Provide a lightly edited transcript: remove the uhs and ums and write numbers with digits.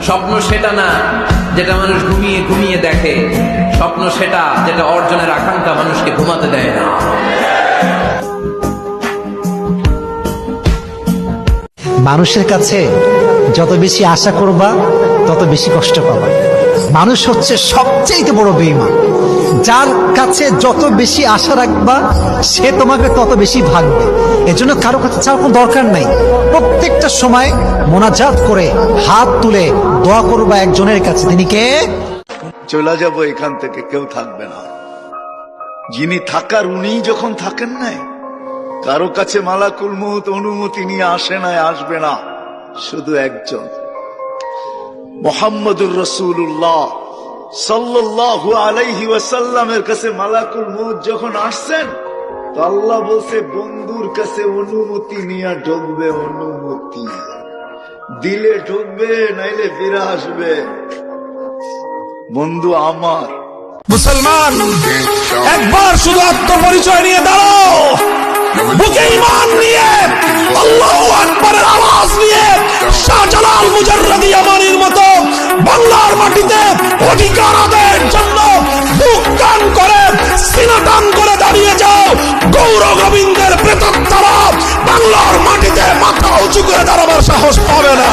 স্বপ্ন সেটা না যেটা মানুষ ঘুমিয়ে ঘুমিয়ে দেখে, স্বপ্ন সেটা যেটা অর্জনের আকাঙ্ক্ষা মানুষকে ঘুমাতে দেয় না। মানুষের কাছে যত বেশি আশা করবা তত বেশি কষ্ট পাবা। মানুষ হচ্ছে সবচেয়ে বড় বেঈমান। যার কাছে যত বেশি আশা রাখবা সে তোমাকে তত বেশি ভাগবে। এজন্য কারো কাছে চাওয়ার কোনো দরকার নাই। প্রত্যেকটা সময় মোনাজাত করে হাত তুলে দোয়া করবা একজনের কাছে, তিনি কে? চলে যাব এখান থেকে, কেউ থাকবে না। যিনি থাকার উনিই যখন থাকেন নাই, কারো কাছে মালাকুল মউত অনুমতি নিয়ে আসে নাই, আসবে না। শুধু একজন, মুহাম্মদুর রাসূলুল্লাহ সাল্লাল্লাহু আলাইহি ওয়াসাল্লামের কাছে মালাকুল মউত যখন আসছেন, তো আল্লাহ বলছে বন্ধুর কাছে অনুমতি নিয়ে ঢুকবে। অনুমতি দিলে ঢুকবে, নাইলে ফিরে আসবে। বন্ধু আমার। মুসলমান, একবার শুধু আত্মপরিচয় নিয়ে দাঁড়াও, বুকে ঈমান নিয়ে আল্লাহু আকবারের আওয়াজ নিয়ে শাহজালাল মুজাররদি ইয়ামানির মতো বাংলার মাটিতে অধিকার আদায়ের জন্য বুক টান করে সিনা টান করে দাঁড়িয়ে যাও। গৌর গোবিন্দের প্রেতাত্মারা বাংলার মাটিতে মাথা উঁচু করে দাঁড়াবার সাহস পাবে না।